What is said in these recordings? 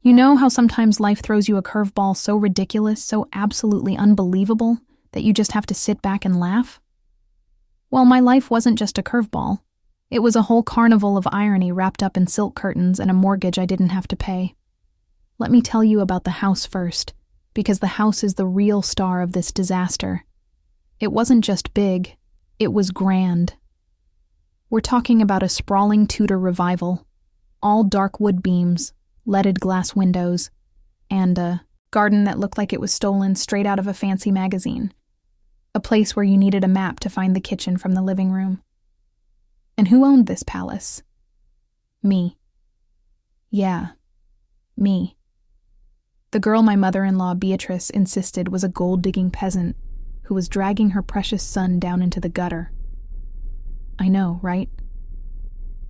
You know how sometimes life throws you a curveball so ridiculous, so absolutely unbelievable, that you just have to sit back and laugh? Well, my life wasn't just a curveball. It was a whole carnival of irony wrapped up in silk curtains and a mortgage I didn't have to pay. Let me tell you about the house first, because the house is the real star of this disaster. It wasn't just big, it was grand. We're talking about a sprawling Tudor revival, all dark wood beams, leaded glass windows, and a garden that looked like it was stolen straight out of a fancy magazine. A place where you needed a map to find the kitchen from the living room. And who owned this palace? Me. Yeah, me. The girl my mother-in-law Beatrice insisted was a gold-digging peasant who was dragging her precious son down into the gutter. I know, right?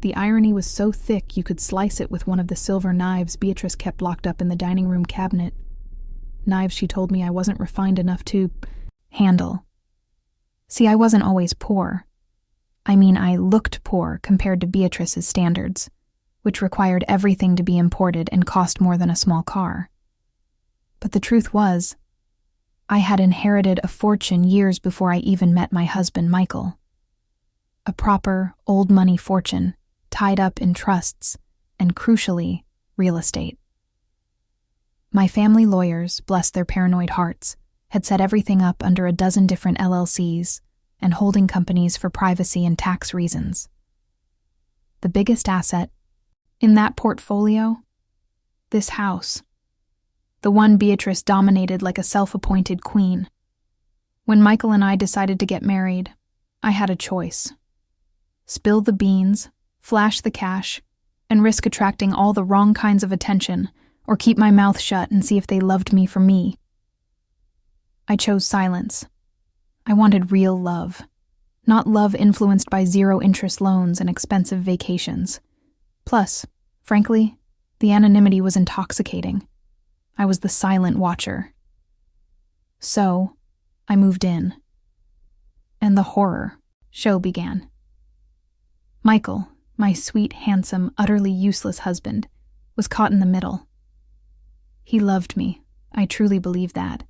The irony was so thick you could slice it with one of the silver knives Beatrice kept locked up in the dining room cabinet. Knives she told me I wasn't refined enough to handle. See, I wasn't always poor. I mean, I looked poor compared to Beatrice's standards, which required everything to be imported and cost more than a small car. But the truth was, I had inherited a fortune years before I even met my husband, Michael. A proper, old money fortune, tied up in trusts, and crucially, real estate. My family lawyers, bless their paranoid hearts, had set everything up under a dozen different LLCs and holding companies for privacy and tax reasons. The biggest asset in that portfolio? This house. The one Beatrice dominated like a self-appointed queen. When Michael and I decided to get married, I had a choice. Spill the beans, flash the cash, and risk attracting all the wrong kinds of attention, or keep my mouth shut and see if they loved me for me. I chose silence. I wanted real love, not love influenced by zero-interest loans and expensive vacations. Plus, frankly, the anonymity was intoxicating. I was the silent watcher. So, I moved in. And the horror show began. Michael, my sweet, handsome, utterly useless husband, was caught in the middle. He loved me, I truly believe that.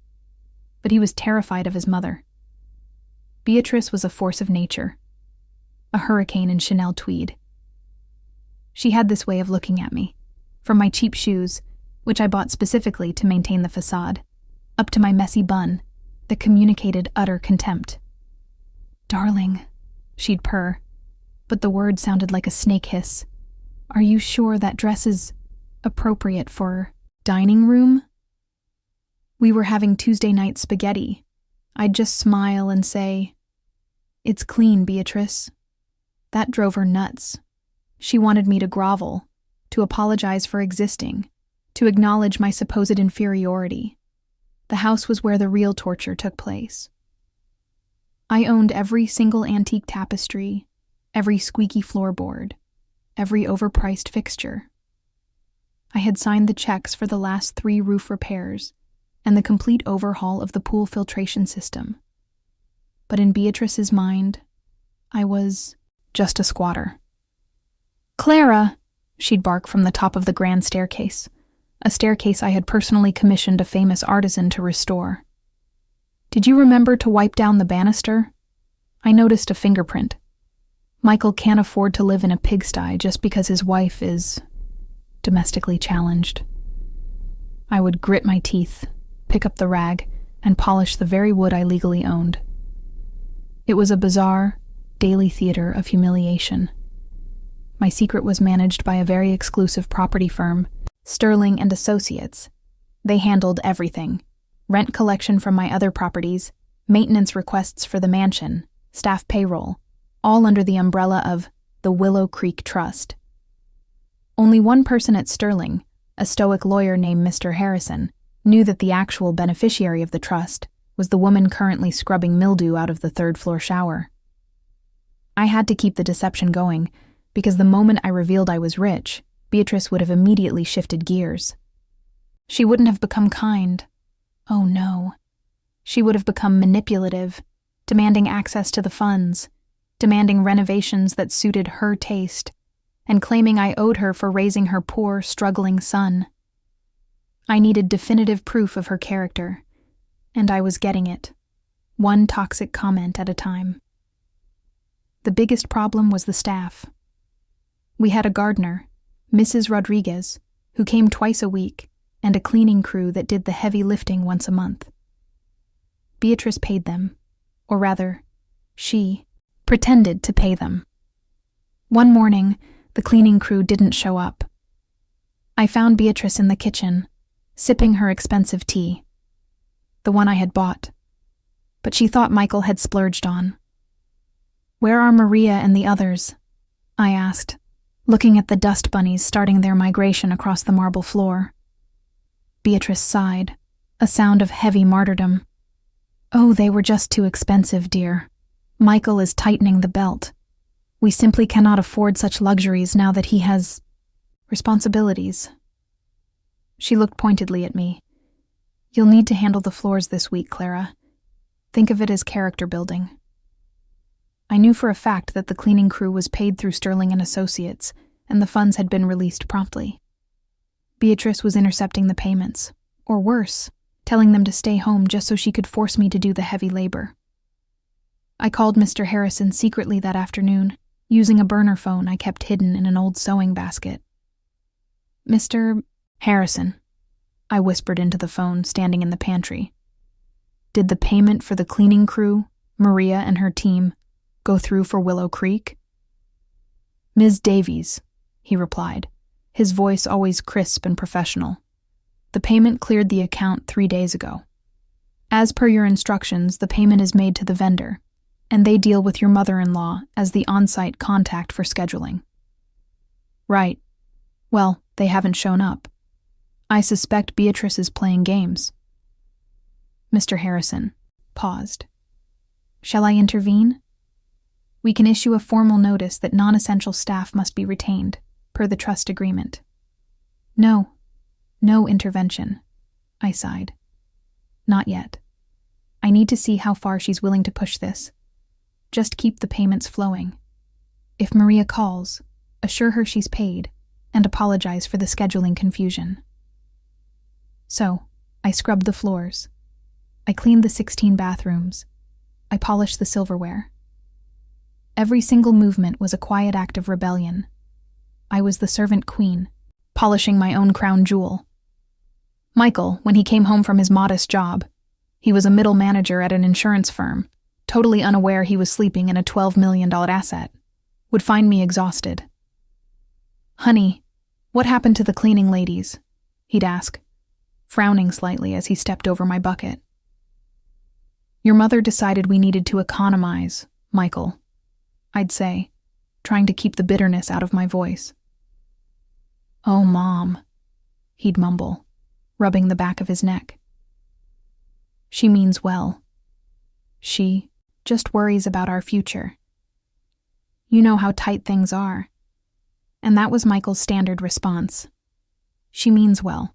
But he was terrified of his mother. Beatrice was a force of nature, a hurricane in Chanel tweed. She had this way of looking at me, from my cheap shoes, which I bought specifically to maintain the facade, up to my messy bun that communicated utter contempt. "Darling," she'd purr, but the word sounded like a snake hiss. "Are you sure that dress is appropriate for dining room?" We were having Tuesday night spaghetti. I'd just smile and say, "It's clean, Beatrice." That drove her nuts. She wanted me to grovel, to apologize for existing, to acknowledge my supposed inferiority. The house was where the real torture took place. I owned every single antique tapestry, every squeaky floorboard, every overpriced fixture. I had signed the checks for the last 3 roof repairs and the complete overhaul of the pool filtration system. But in Beatrice's mind, I was just a squatter. "Clara," she'd bark from the top of the grand staircase, a staircase I had personally commissioned a famous artisan to restore. "Did you remember to wipe down the banister? I noticed a fingerprint. Michael can't afford to live in a pigsty just because his wife is domestically challenged." I would grit my teeth, pick up the rag, and polish the very wood I legally owned. It was a bizarre, daily theater of humiliation. My secret was managed by a very exclusive property firm, Sterling and Associates. They handled everything: rent collection from my other properties, maintenance requests for the mansion, staff payroll, all under the umbrella of the Willow Creek Trust. Only one person at Sterling, a stoic lawyer named Mr. Harrison, knew that the actual beneficiary of the trust was the woman currently scrubbing mildew out of the 3rd-floor shower. I had to keep the deception going, because the moment I revealed I was rich, Beatrice would have immediately shifted gears. She wouldn't have become kind. Oh no. She would have become manipulative, demanding access to the funds, demanding renovations that suited her taste, and claiming I owed her for raising her poor, struggling son. I needed definitive proof of her character, and I was getting it, one toxic comment at a time. The biggest problem was the staff. We had a gardener, Mrs. Rodriguez, who came twice a week, and a cleaning crew that did the heavy lifting once a month. Beatrice paid them, or rather, she pretended to pay them. One morning, the cleaning crew didn't show up. I found Beatrice in the kitchen, sipping her expensive tea, the one I had bought, but she thought Michael had splurged on. "Where are Maria and the others?" I asked, looking at the dust bunnies starting their migration across the marble floor. Beatrice sighed, a sound of heavy martyrdom. "Oh, they were just too expensive, dear. Michael is tightening the belt. We simply cannot afford such luxuries now that he has responsibilities." She looked pointedly at me. "You'll need to handle the floors this week, Clara. Think of it as character building." I knew for a fact that the cleaning crew was paid through Sterling and Associates, and the funds had been released promptly. Beatrice was intercepting the payments, or worse, telling them to stay home just so she could force me to do the heavy labor. I called Mr. Harrison secretly that afternoon, using a burner phone I kept hidden in an old sewing basket. "Mr. Harrison," I whispered into the phone, standing in the pantry. "Did the payment for the cleaning crew, Maria and her team, go through for Willow Creek?" "Ms. Davies," he replied, his voice always crisp and professional. "The payment cleared the account 3 days ago. As per your instructions, the payment is made to the vendor, and they deal with your mother-in-law as the on-site contact for scheduling." "Right. Well, they haven't shown up. I suspect Beatrice is playing games." Mr. Harrison paused. "Shall I intervene? We can issue a formal notice that non-essential staff must be retained, per the trust agreement." "No intervention," I sighed. "Not yet. I need to see how far she's willing to push this. Just keep the payments flowing. If Maria calls, assure her she's paid, and apologize for the scheduling confusion." So, I scrubbed the floors. I cleaned the 16 bathrooms. I polished the silverware. Every single movement was a quiet act of rebellion. I was the servant queen, polishing my own crown jewel. Michael, when he came home from his modest job, he was a middle manager at an insurance firm, totally unaware he was sleeping in a $12 million asset, would find me exhausted. "Honey, what happened to the cleaning ladies?" he'd ask, frowning slightly as he stepped over my bucket. "Your mother decided we needed to economize, Michael," I'd say, trying to keep the bitterness out of my voice. "Oh, Mom," he'd mumble, rubbing the back of his neck. "She means well. She just worries about our future. You know how tight things are." And that was Michael's standard response. "She means well."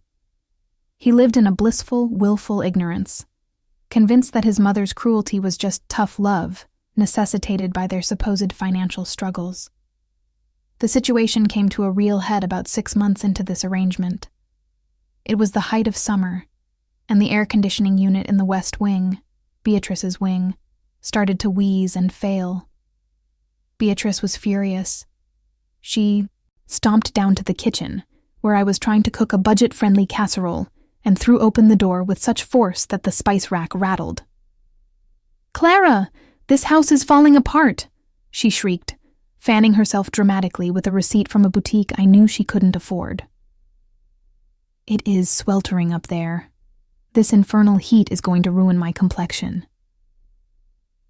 He lived in a blissful, willful ignorance, convinced that his mother's cruelty was just tough love, necessitated by their supposed financial struggles. The situation came to a real head about 6 months into this arrangement. It was the height of summer, and the air conditioning unit in the West Wing, Beatrice's wing, started to wheeze and fail. Beatrice was furious. She stomped down to the kitchen, where I was trying to cook a budget-friendly casserole, and threw open the door with such force that the spice rack rattled. "Clara, this house is falling apart," she shrieked, fanning herself dramatically with a receipt from a boutique I knew she couldn't afford. "It is sweltering up there. This infernal heat is going to ruin my complexion."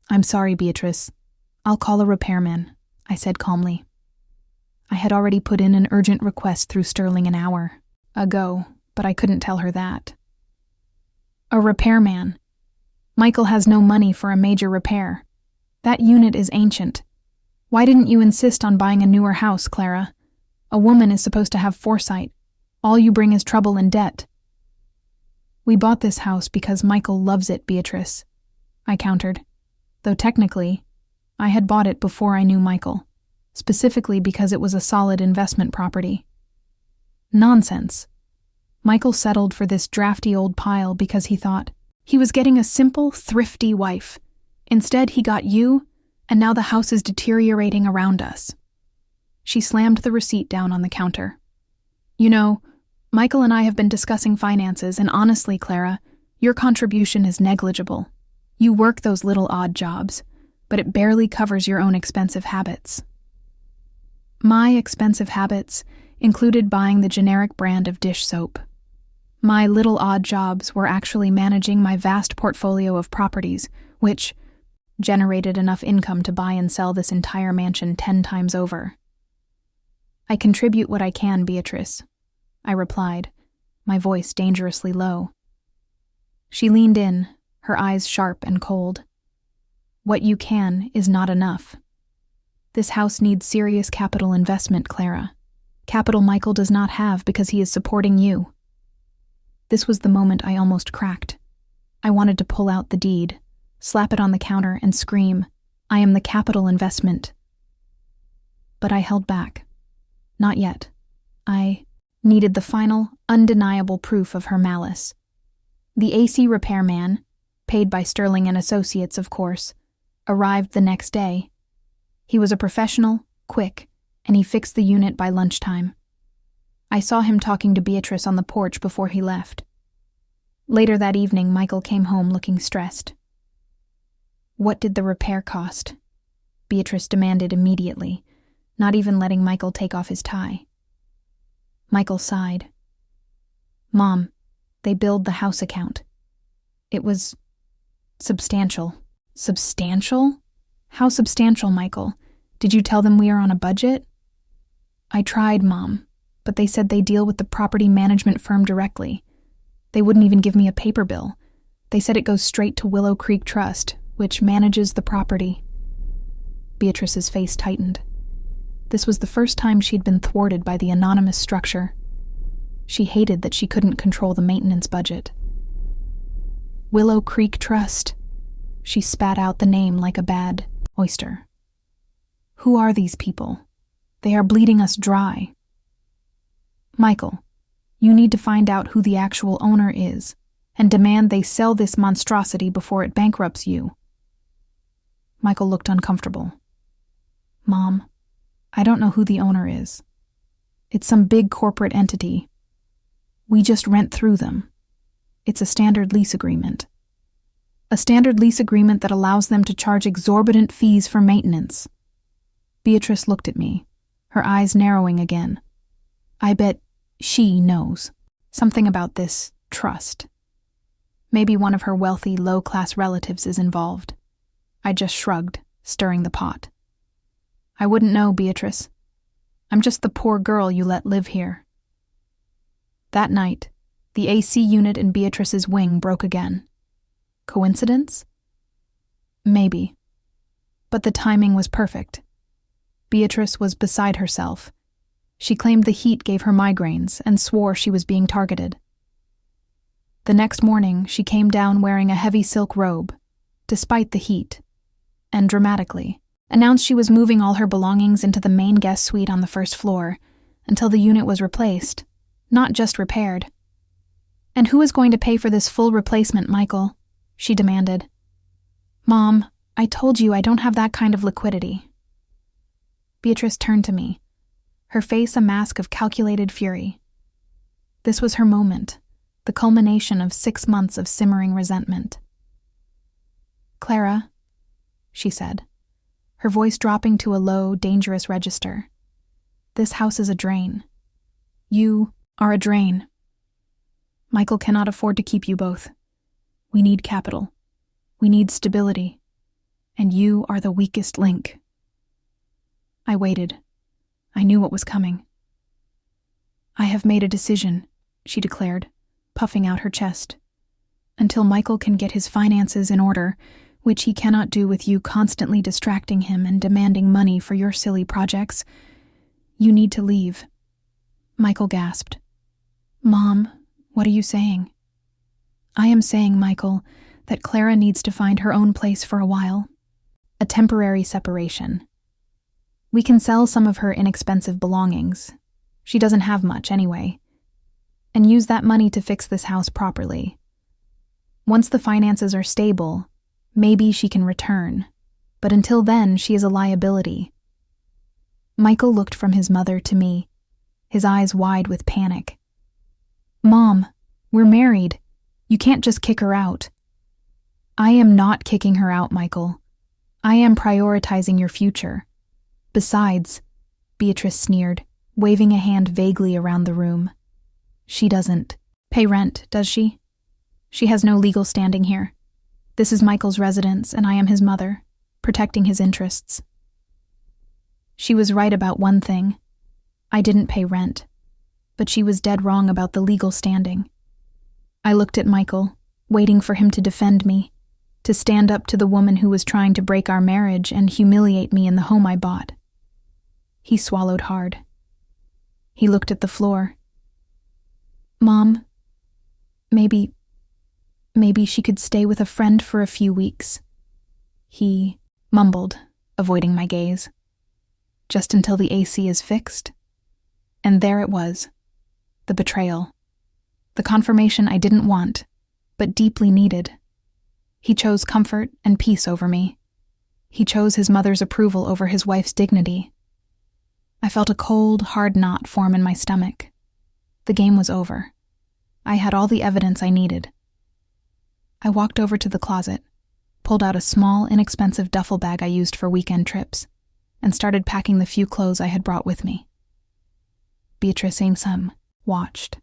"I'm sorry, Beatrice. I'll call a repairman," I said calmly. I had already put in an urgent request through Sterling an hour ago, but I couldn't tell her that. "A repairman. Michael has no money for a major repair. That unit is ancient. Why didn't you insist on buying a newer house, Clara? A woman is supposed to have foresight. All you bring is trouble and debt." "We bought this house because Michael loves it, Beatrice," I countered, though technically, I had bought it before I knew Michael, specifically because it was a solid investment property. "Nonsense. Michael settled for this drafty old pile because he thought he was getting a simple, thrifty wife. Instead, he got you, and now the house is deteriorating around us. She slammed the receipt down on the counter. You know, Michael and I have been discussing finances, and honestly, Clara, your contribution is negligible. You work those little odd jobs, but it barely covers your own expensive habits. My expensive habits included buying the generic brand of dish soap. My little odd jobs were actually managing my vast portfolio of properties, which generated enough income to buy and sell this entire mansion 10 times over. I contribute what I can, Beatrice, I replied, my voice dangerously low. She leaned in, her eyes sharp and cold. What you can is not enough. This house needs serious capital investment, Clara. Capital Michael does not have because he is supporting you. This was the moment I almost cracked. I wanted to pull out the deed, slap it on the counter, and scream, I am the capital investment. But I held back. Not yet. I needed the final, undeniable proof of her malice. The AC repairman, paid by Sterling and Associates, of course, arrived the next day. He was a professional, quick, and he fixed the unit by lunchtime. I saw him talking to Beatrice on the porch before he left. Later that evening, Michael came home looking stressed. What did the repair cost? Beatrice demanded immediately, not even letting Michael take off his tie. Michael sighed. Mom, they billed the house account. It was substantial. Substantial? How substantial, Michael? Did you tell them we are on a budget? I tried, Mom, but they said they deal with the property management firm directly. They wouldn't even give me a paper bill. They said it goes straight to Willow Creek Trust, which manages the property. Beatrice's face tightened. This was the first time she'd been thwarted by the anonymous structure. She hated that she couldn't control the maintenance budget. Willow Creek Trust. She spat out the name like a bad oyster. Who are these people? They are bleeding us dry. Michael, you need to find out who the actual owner is and demand they sell this monstrosity before it bankrupts you. Michael looked uncomfortable. Mom, I don't know who the owner is. It's some big corporate entity. We just rent through them. It's a standard lease agreement. A standard lease agreement that allows them to charge exorbitant fees for maintenance. Beatrice looked at me, her eyes narrowing again. I bet she knows something about this trust. Maybe one of her wealthy, low-class relatives is involved. I just shrugged, stirring the pot. I wouldn't know, Beatrice. I'm just the poor girl you let live here. That night, the AC unit in Beatrice's wing broke again. Coincidence? Maybe. But the timing was perfect. Beatrice was beside herself. She claimed the heat gave her migraines and swore she was being targeted. The next morning, she came down wearing a heavy silk robe, despite the heat, and dramatically announced she was moving all her belongings into the main guest suite on the first floor until the unit was replaced, not just repaired. And who is going to pay for this full replacement, Michael? She demanded. Mom, I told you I don't have that kind of liquidity. Beatrice turned to me, her face a mask of calculated fury. This was her moment, the culmination of 6 months of simmering resentment. Clara, she said, her voice dropping to a low, dangerous register. This house is a drain. You are a drain. Michael cannot afford to keep you both. We need capital. We need stability. And you are the weakest link. I waited. I knew what was coming. I have made a decision, she declared, puffing out her chest. Until Michael can get his finances in order, which he cannot do with you constantly distracting him and demanding money for your silly projects, you need to leave. Michael gasped. Mom, what are you saying? I am saying, Michael, that Clara needs to find her own place for a while. A temporary separation. We can sell some of her inexpensive belongings. She doesn't have much anyway. and use that money to fix this house properly. Once the finances are stable, maybe she can return, but until then, she is a liability. Michael looked from his mother to me, his eyes wide with panic. Mom, we're married. You can't just kick her out. I am not kicking her out, Michael. I am prioritizing your future. Besides, Beatrice sneered, waving a hand vaguely around the room. She doesn't pay rent, does she? She has no legal standing here. This is Michael's residence, and I am his mother, protecting his interests. She was right about one thing. I didn't pay rent, but she was dead wrong about the legal standing. I looked at Michael, waiting for him to defend me, to stand up to the woman who was trying to break our marriage and humiliate me in the home I bought. He swallowed hard. He looked at the floor. Mom, maybe she could stay with a friend for a few weeks. He mumbled, avoiding my gaze. Just until the AC is fixed. And there it was, the betrayal. The confirmation I didn't want, but deeply needed. He chose comfort and peace over me. He chose his mother's approval over his wife's dignity. I felt a cold, hard knot form in my stomach. The game was over. I had all the evidence I needed. I walked over to the closet, pulled out a small, inexpensive duffel bag I used for weekend trips, and started packing the few clothes I had brought with me. Beatrice Amesome watched,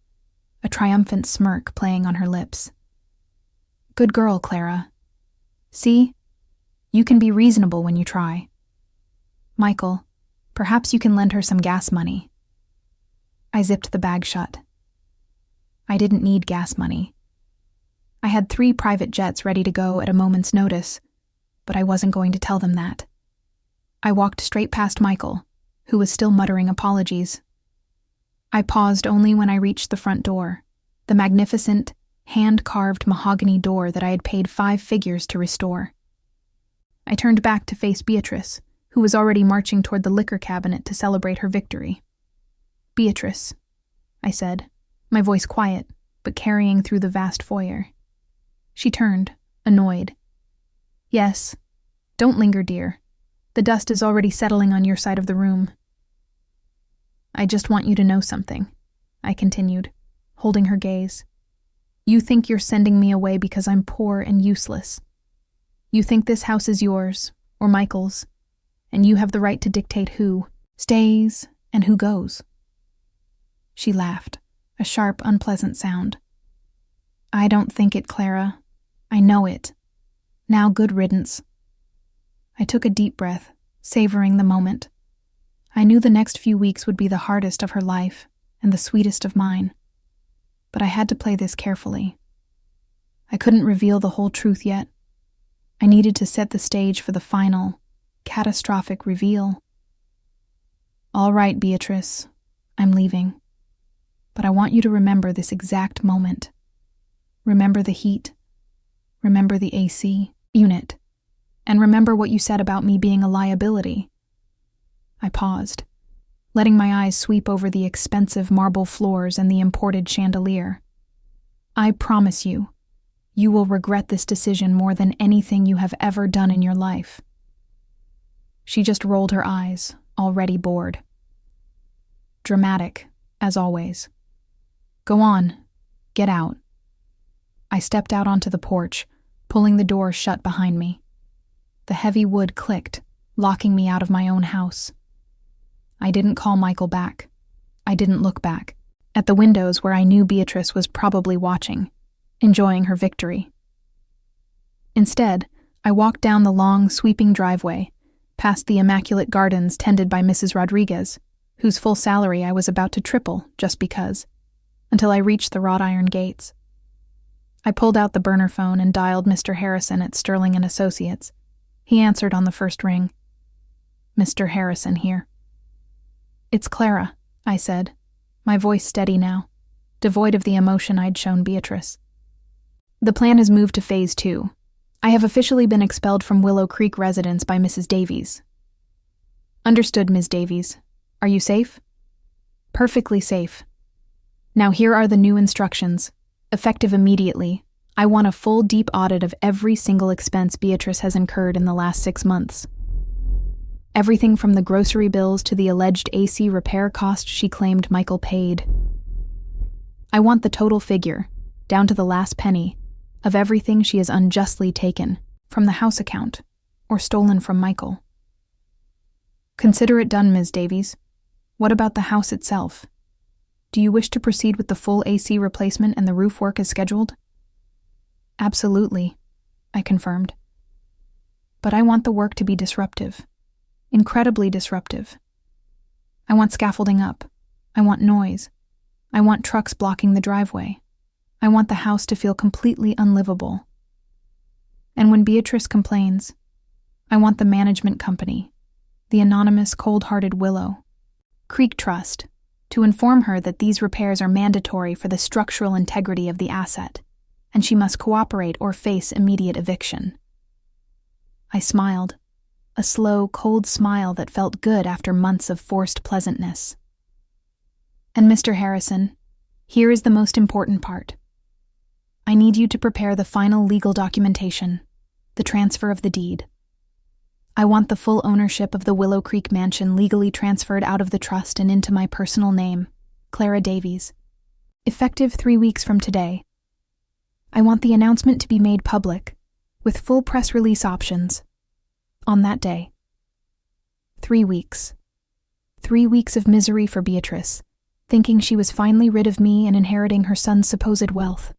a triumphant smirk playing on her lips. Good girl, Clara. See? You can be reasonable when you try. Michael, perhaps you can lend her some gas money. I zipped the bag shut. I didn't need gas money. I had 3 private jets ready to go at a moment's notice, but I wasn't going to tell them that. I walked straight past Michael, who was still muttering apologies. I paused only when I reached the front door, the magnificent, hand-carved mahogany door that I had paid 5 figures to restore. I turned back to face Beatrice, who was already marching toward the liquor cabinet to celebrate her victory. Beatrice, I said, my voice quiet, but carrying through the vast foyer. She turned, annoyed. Yes. Don't linger, dear. The dust is already settling on your side of the room. I just want you to know something, I continued, holding her gaze. You think you're sending me away because I'm poor and useless. You think this house is yours, or Michael's, and you have the right to dictate who stays and who goes. She laughed, a sharp, unpleasant sound. I don't think it, Clara. I know it. Now good riddance. I took a deep breath, savoring the moment. I knew the next few weeks would be the hardest of her life and the sweetest of mine. But I had to play this carefully. I couldn't reveal the whole truth yet. I needed to set the stage for the final, catastrophic reveal. All right, Beatrice, I'm leaving. But I want you to remember this exact moment. Remember the heat. Remember the AC unit. And remember what you said about me being a liability. I paused, letting my eyes sweep over the expensive marble floors and the imported chandelier. I promise you, you will regret this decision more than anything you have ever done in your life. She just rolled her eyes, already bored. Dramatic, as always. Go on, get out. I stepped out onto the porch, pulling the door shut behind me. The heavy wood clicked, locking me out of my own house. I didn't call Michael back. I didn't look back, at the windows where I knew Beatrice was probably watching, enjoying her victory. Instead, I walked down the long, sweeping driveway, past the immaculate gardens tended by Mrs. Rodriguez, whose full salary I was about to triple just because, until I reached the wrought iron gates. I pulled out the burner phone and dialed Mr. Harrison at Sterling & Associates. He answered on the first ring. Mr. Harrison here. It's Clara, I said, my voice steady now, devoid of the emotion I'd shown Beatrice. The plan has moved to phase 2. I have officially been expelled from Willow Creek residence by Mrs. Davies. Understood, Ms. Davies. Are you safe? Perfectly safe. Now here are the new instructions. Effective immediately. I want a full deep audit of every single expense Beatrice has incurred in the last 6 months. Everything from the grocery bills to the alleged AC repair cost she claimed Michael paid. I want the total figure, down to the last penny, of everything she has unjustly taken from the house account or stolen from Michael. Consider it done, Ms. Davies. What about the house itself? Do you wish to proceed with the full AC replacement and the roof work as scheduled? Absolutely, I confirmed. But I want the work to be disruptive. Incredibly disruptive. I want scaffolding up. I want noise. I want trucks blocking the driveway. I want the house to feel completely unlivable. And when Beatrice complains, I want the management company, the anonymous cold-hearted Willow Creek Trust, to inform her that these repairs are mandatory for the structural integrity of the asset, and she must cooperate or face immediate eviction. I smiled, a slow, cold smile that felt good after months of forced pleasantness. And Mr. Harrison, here is the most important part. I need you to prepare the final legal documentation, the transfer of the deed. I want the full ownership of the Willow Creek Mansion legally transferred out of the trust and into my personal name, Clara Davies, effective 3 weeks from today. I want the announcement to be made public, with full press release options, on that day. 3 weeks. 3 weeks of misery for Beatrice, thinking she was finally rid of me and inheriting her son's supposed wealth.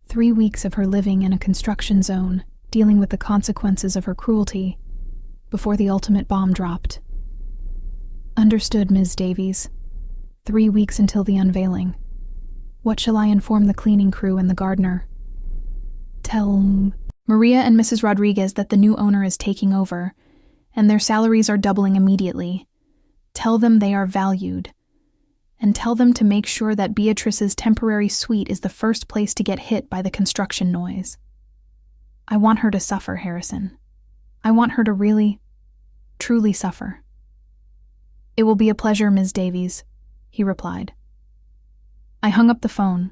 3 weeks of her living in a construction zone, dealing with the consequences of her cruelty, before the ultimate bomb dropped. Understood, Ms. Davies. 3 weeks until the unveiling. What shall I inform the cleaning crew and the gardener? Tell Maria and Mrs. Rodriguez that the new owner is taking over, and their salaries are doubling immediately. Tell them they are valued. And tell them to make sure that Beatrice's temporary suite is the first place to get hit by the construction noise. I want her to suffer, Harrison. I want her to really, truly suffer. It will be a pleasure, Ms. Davies, he replied. I hung up the phone,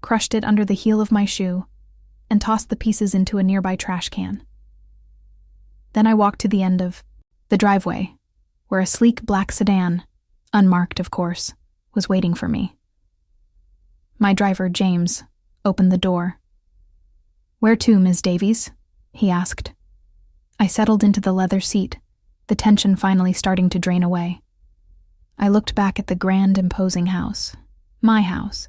crushed it under the heel of my shoe, and tossed the pieces into a nearby trash can. Then I walked to the end of the driveway, where a sleek black sedan, unmarked of course, was waiting for me. My driver, James, opened the door. "Where to, Ms. Davies?" he asked. I settled into the leather seat, the tension finally starting to drain away. I looked back at the grand, imposing house, my house,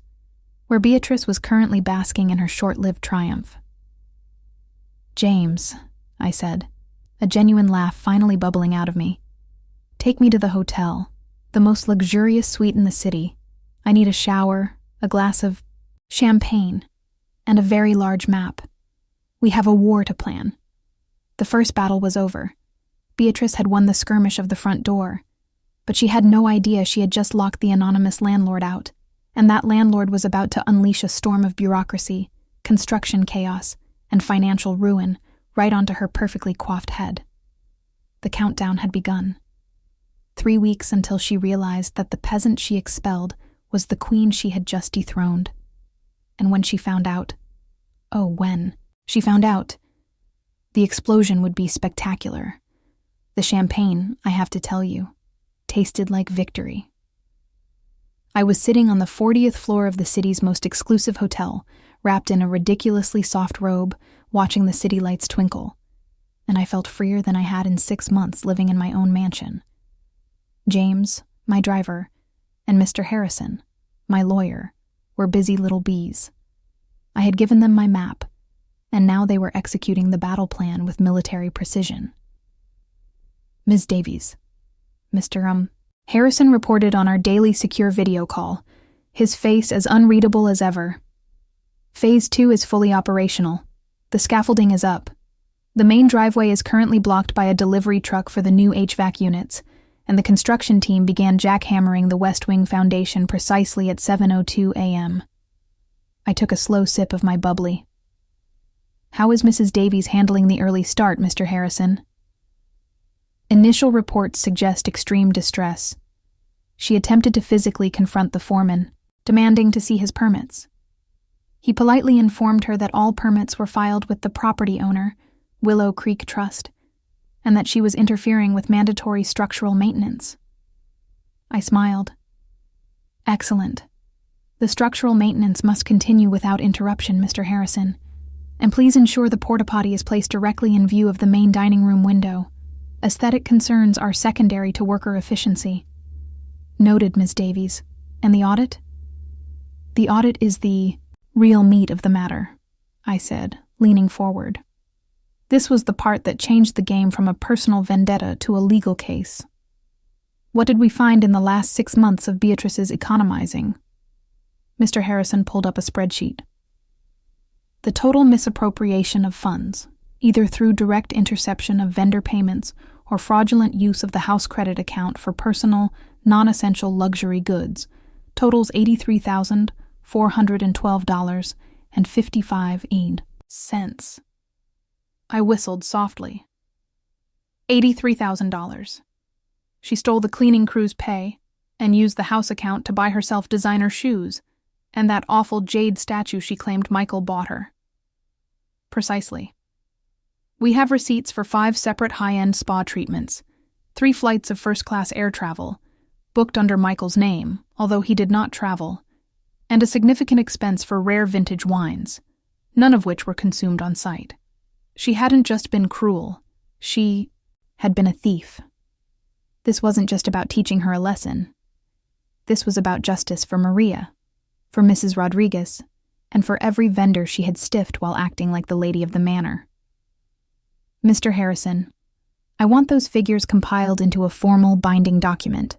where Beatrice was currently basking in her short-lived triumph. "James," I said, a genuine laugh finally bubbling out of me. "Take me to the hotel, the most luxurious suite in the city. I need a shower, a glass of champagne, and a very large map. We have a war to plan." The first battle was over. Beatrice had won the skirmish of the front door, but she had no idea she had just locked the anonymous landlord out, and that landlord was about to unleash a storm of bureaucracy, construction chaos, and financial ruin right onto her perfectly coiffed head. The countdown had begun. 3 weeks until she realized that the peasant she expelled was the queen she had just dethroned. And when she found out, when she found out, the explosion would be spectacular. The champagne, I have to tell you, tasted like victory. I was sitting on the 40th floor of the city's most exclusive hotel, wrapped in a ridiculously soft robe, watching the city lights twinkle, and I felt freer than I had in 6 months living in my own mansion. James, my driver, and Mr. Harrison, my lawyer, were busy little bees. I had given them my map, and now they were executing the battle plan with military precision. "Ms. Davies." Mr. Harrison reported on our daily secure video call, his face as unreadable as ever. "Phase 2 is fully operational. The scaffolding is up. The main driveway is currently blocked by a delivery truck for the new HVAC units, and the construction team began jackhammering the West Wing foundation precisely at 7:02 a.m. I took a slow sip of my bubbly. "How is Mrs. Davies handling the early start, Mr. Harrison?" Initial reports suggest extreme distress. She attempted to physically confront the foreman, demanding to see his permits. He politely informed her that all permits were filed with the property owner, Willow Creek Trust, and that she was interfering with mandatory structural maintenance. I smiled. Excellent. The structural maintenance must continue without interruption, Mr. Harrison, and please ensure the porta potty is placed directly in view of the main dining room window. Aesthetic concerns are secondary to worker efficiency. Noted, Ms. Davies. And the audit? The audit is the real meat of the matter, I said, leaning forward. This was the part that changed the game from a personal vendetta to a legal case. What did we find in the last 6 months of Beatrice's economizing? Mr. Harrison pulled up a spreadsheet. The total misappropriation of funds, either through direct interception of vendor payments or fraudulent use of the house credit account for personal, non-essential luxury goods, totals $83,412.55. I whistled softly. $83,000. She stole the cleaning crew's pay and used the house account to buy herself designer shoes and that awful jade statue she claimed Michael bought her. Precisely. We have receipts for 5 separate high-end spa treatments, 3 flights of first-class air travel, booked under Michael's name, although he did not travel, and a significant expense for rare vintage wines, none of which were consumed on site. She hadn't just been cruel, she had been a thief. This wasn't just about teaching her a lesson. This was about justice for Maria, for Mrs. Rodriguez, and for every vendor she had stiffed while acting like the lady of the manor. Mr. Harrison, I want those figures compiled into a formal binding document.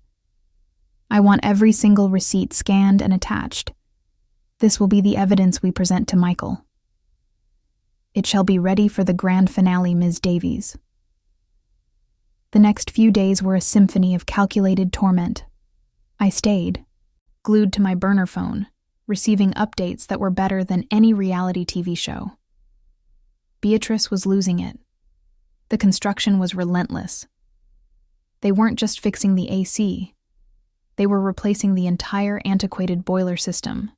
I want every single receipt scanned and attached. This will be the evidence we present to Michael. It shall be ready for the grand finale, Ms. Davies. The next few days were a symphony of calculated torment. I stayed, glued to my burner phone, receiving updates that were better than any reality TV show. Beatrice was losing it. The construction was relentless. They weren't just fixing the AC. They were replacing the entire antiquated boiler system,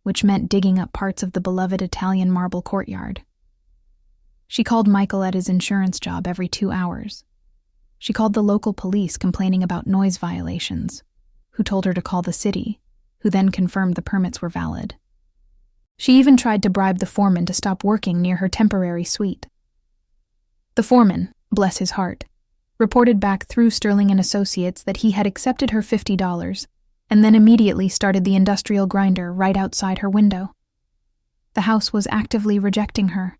which meant digging up parts of the beloved Italian marble courtyard. She called Michael at his insurance job every 2 hours. She called the local police complaining about noise violations, who told her to call the city, who then confirmed the permits were valid. She even tried to bribe the foreman to stop working near her temporary suite. The foreman, bless his heart, reported back through Sterling and Associates that he had accepted her $50 and then immediately started the industrial grinder right outside her window. The house was actively rejecting her.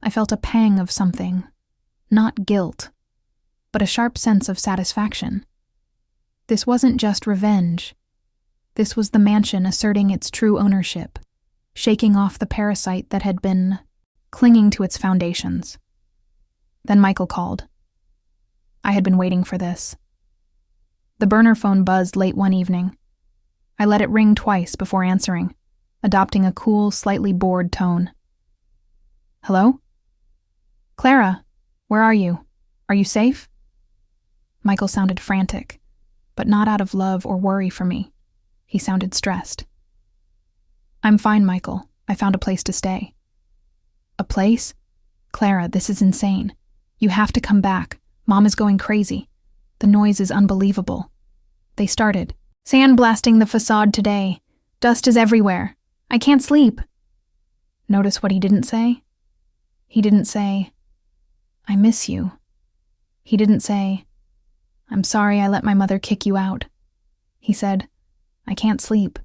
I felt a pang of something, not guilt, but a sharp sense of satisfaction. This wasn't just revenge. This was the mansion asserting its true ownership, shaking off the parasite that had been clinging to its foundations. Then Michael called. I had been waiting for this. The burner phone buzzed late one evening. I let it ring twice before answering, adopting a cool, slightly bored tone. Hello? Clara, where are you? Are you safe? Michael sounded frantic, but not out of love or worry for me. He sounded stressed. I'm fine, Michael. I found a place to stay. A place? Clara, this is insane. You have to come back. Mom is going crazy. The noise is unbelievable. They started sandblasting the facade today. Dust is everywhere. I can't sleep. Notice what he didn't say? He didn't say, I miss you. He didn't say, I'm sorry I let my mother kick you out. He said, I can't sleep.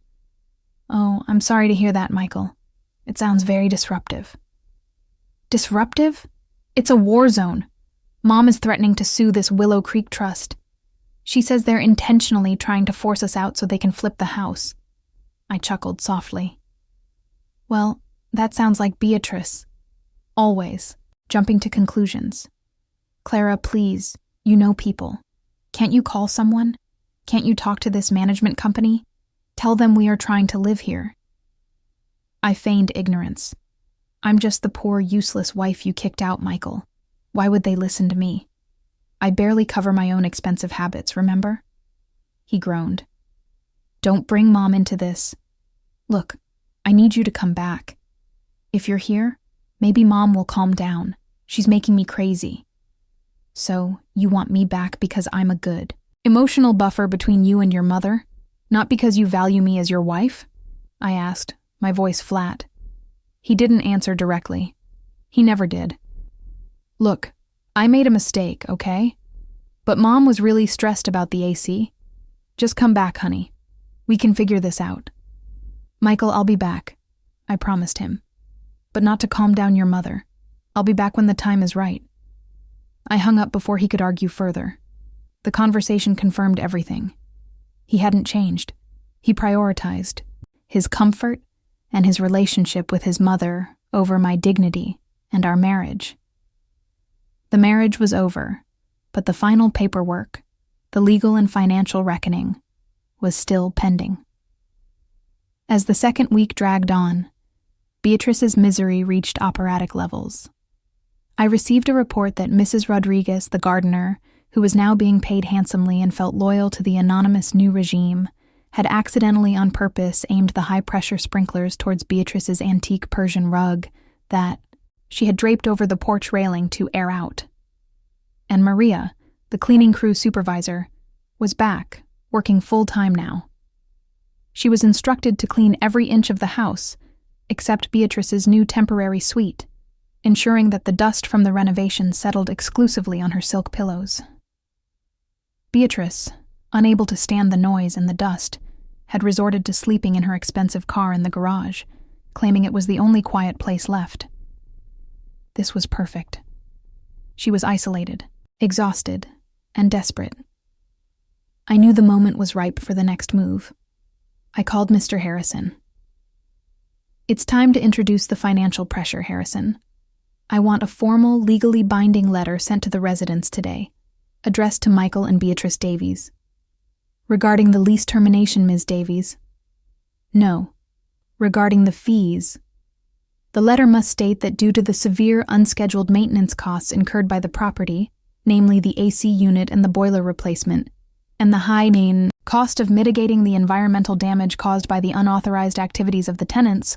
Oh, I'm sorry to hear that, Michael. It sounds very disruptive. Disruptive? It's a war zone. Mom is threatening to sue this Willow Creek Trust. She says they're intentionally trying to force us out so they can flip the house. I chuckled softly. Well, that sounds like Beatrice. Always, jumping to conclusions. Clara, please, you know people. Can't you call someone? Can't you talk to this management company? Tell them we are trying to live here. I feigned ignorance. I'm just the poor, useless wife you kicked out, Michael. Why would they listen to me? I barely cover my own expensive habits, remember? He groaned. Don't bring Mom into this. Look, I need you to come back. If you're here, maybe Mom will calm down. She's making me crazy. So, you want me back because I'm a good emotional buffer between you and your mother? Not because you value me as your wife? I asked, my voice flat. He didn't answer directly. He never did. Look, I made a mistake, okay? But Mom was really stressed about the AC. Just come back, honey. We can figure this out. Michael, I'll be back, I promised him. But not to calm down your mother. I'll be back when the time is right. I hung up before he could argue further. The conversation confirmed everything. He hadn't changed. He prioritized his comfort and his relationship with his mother over my dignity and our marriage. The marriage was over, but the final paperwork, the legal and financial reckoning, was still pending. As the second week dragged on, Beatrice's misery reached operatic levels. I received a report that Mrs. Rodriguez, the gardener, who was now being paid handsomely and felt loyal to the anonymous new regime, had accidentally on purpose aimed the high-pressure sprinklers towards Beatrice's antique Persian rug that she had draped over the porch railing to air out. And Maria, the cleaning crew supervisor, was back, working full-time now. She was instructed to clean every inch of the house, except Beatrice's new temporary suite, ensuring that the dust from the renovation settled exclusively on her silk pillows. Beatrice, unable to stand the noise and the dust, had resorted to sleeping in her expensive car in the garage, claiming it was the only quiet place left. This was perfect. She was isolated, exhausted, and desperate. I knew the moment was ripe for the next move. I called Mr. Harrison. It's time to introduce the financial pressure, Harrison. I want a formal, legally binding letter sent to the residents today, addressed to Michael and Beatrice Davies. Regarding the lease termination, Ms. Davies. No. Regarding the fees. The letter must state that due to the severe unscheduled maintenance costs incurred by the property, namely the AC unit and the boiler replacement, and the high cost of mitigating the environmental damage caused by the unauthorized activities of the tenants,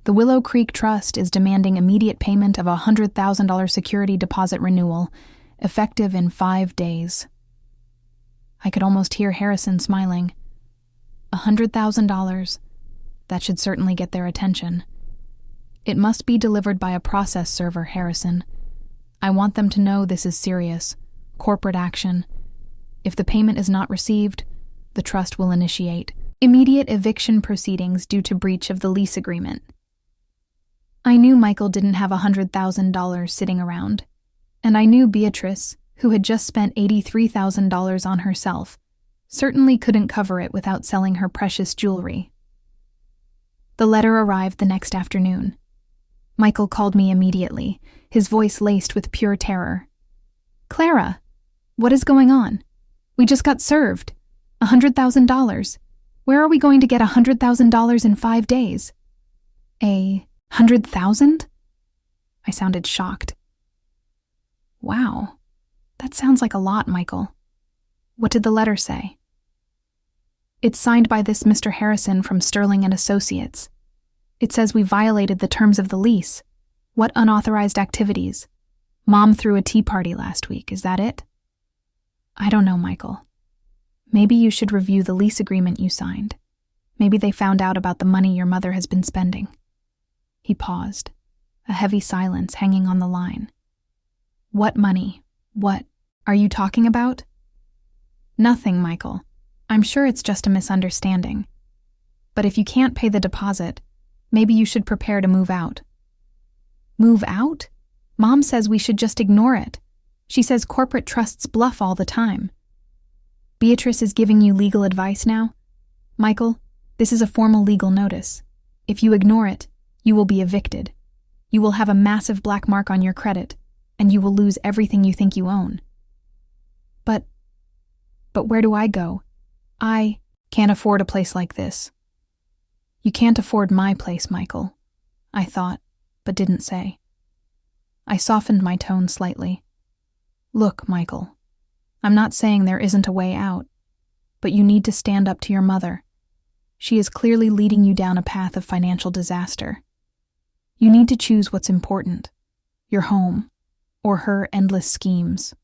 the Willow Creek Trust is demanding immediate payment of a $100,000 security deposit renewal, effective in 5 days. I could almost hear Harrison smiling. $100,000. That should certainly get their attention. It must be delivered by a process server, Harrison. I want them to know this is serious, corporate action. If the payment is not received, the trust will initiate immediate eviction proceedings due to breach of the lease agreement. I knew Michael didn't have $100,000 sitting around, and I knew Beatrice, who had just spent $83,000 on herself, certainly couldn't cover it without selling her precious jewelry. The letter arrived the next afternoon. Michael called me immediately, his voice laced with pure terror. Clara, what is going on? We just got served. $100,000. Where are we going to get $100,000 in 5 days? 100,000? I sounded shocked. Wow, that sounds like a lot, Michael. What did the letter say? It's signed by this Mr. Harrison from Sterling and Associates. It says we violated the terms of the lease. What unauthorized activities? Mom threw a tea party last week, is that it? I don't know, Michael. Maybe you should review the lease agreement you signed. Maybe they found out about the money your mother has been spending. He paused, a heavy silence hanging on the line. What money? What are you talking about? Nothing, Michael. I'm sure it's just a misunderstanding. But if you can't pay the deposit, maybe you should prepare to move out. Move out? Mom says we should just ignore it. She says corporate trusts bluff all the time. Beatrice is giving you legal advice now? Michael, this is a formal legal notice. If you ignore it, you will be evicted. You will have a massive black mark on your credit, and you will lose everything you think you own. But where do I go? I can't afford a place like this. You can't afford my place, Michael, I thought, but didn't say. I softened my tone slightly. Look, Michael, I'm not saying there isn't a way out, but you need to stand up to your mother. She is clearly leading you down a path of financial disaster. You need to choose what's important, your home, or her endless schemes.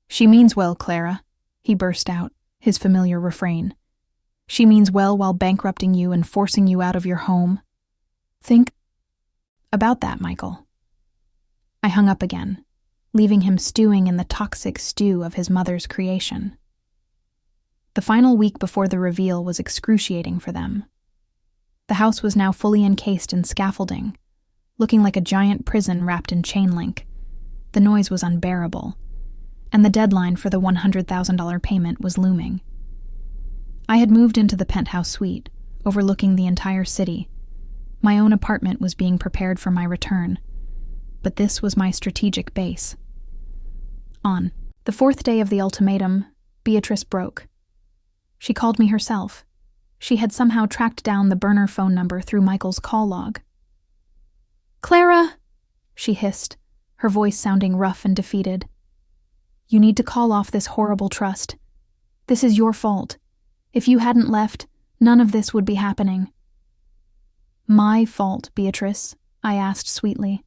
She means well, Clara, he burst out, his familiar refrain. She means well while bankrupting you and forcing you out of your home. Think about that, Michael. I hung up again, leaving him stewing in the toxic stew of his mother's creation. The final week before the reveal was excruciating for them. The house was now fully encased in scaffolding, looking like a giant prison wrapped in chain link. The noise was unbearable, and the deadline for the $100,000 payment was looming. I had moved into the penthouse suite, overlooking the entire city. My own apartment was being prepared for my return, but this was my strategic base. On the fourth day of the ultimatum, Beatrice broke. She called me herself. She had somehow tracked down the burner phone number through Michael's call log. "Clara," she hissed, her voice sounding rough and defeated. "You need to call off this horrible trust. This is your fault. If you hadn't left, none of this would be happening." "My fault, Beatrice?" I asked sweetly.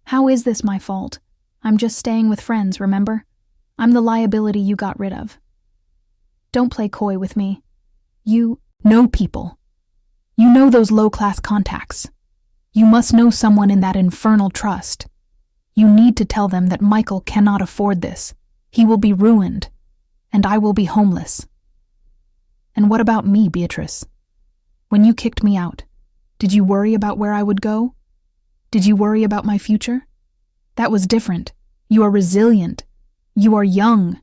"How is this my fault? I'm just staying with friends, remember? I'm the liability you got rid of. Don't play coy with me. You know people. You know those low-class contacts. You must know someone in that infernal trust. You need to tell them that Michael cannot afford this. He will be ruined, and I will be homeless." "And what about me, Beatrice? When you kicked me out, did you worry about where I would go? Did you worry about my future? That was different. You are resilient. You are young.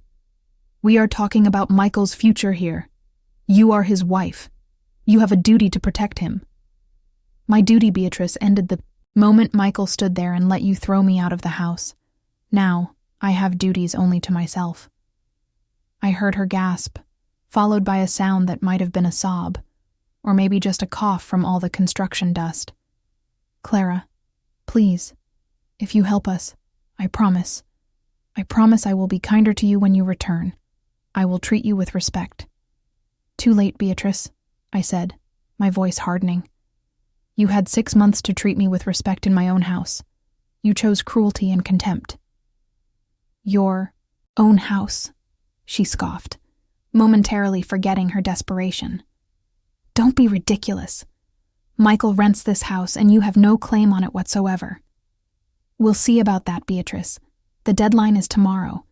We are talking about Michael's future here. You are his wife. You have a duty to protect him." My duty, Beatrice, ended the moment Michael stood there and let you throw me out of the house. Now, I have duties only to myself. I heard her gasp, followed by a sound that might have been a sob, or maybe just a cough from all the construction dust. "Clara, please, if you help us, I promise I will be kinder to you when you return. I will treat you with respect." "Too late, Beatrice," I said, my voice hardening. "You had 6 months to treat me with respect in my own house. You chose cruelty and contempt." "Your own house," she scoffed, momentarily forgetting her desperation. "Don't be ridiculous. Michael rents this house and you have no claim on it whatsoever." "We'll see about that, Beatrice. The deadline is tomorrow.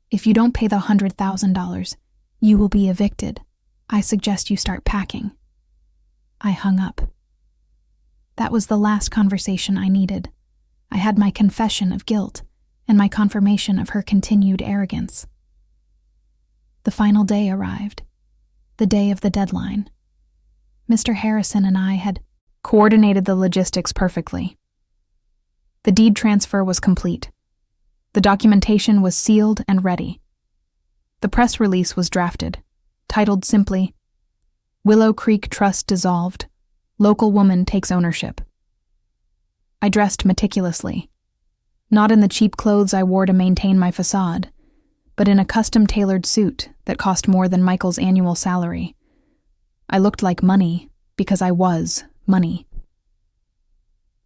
If you don't pay the $100,000, you will be evicted. I suggest you start packing." I hung up. That was the last conversation I needed. I had my confession of guilt and my confirmation of her continued arrogance. The final day arrived, the day of the deadline. Mr. Harrison and I had coordinated the logistics perfectly. The deed transfer was complete. The documentation was sealed and ready. The press release was drafted, titled simply, "Willow Creek Trust Dissolved. Local woman takes ownership." I dressed meticulously, not in the cheap clothes I wore to maintain my facade, but in a custom-tailored suit that cost more than Michael's annual salary. I looked like money because I was money.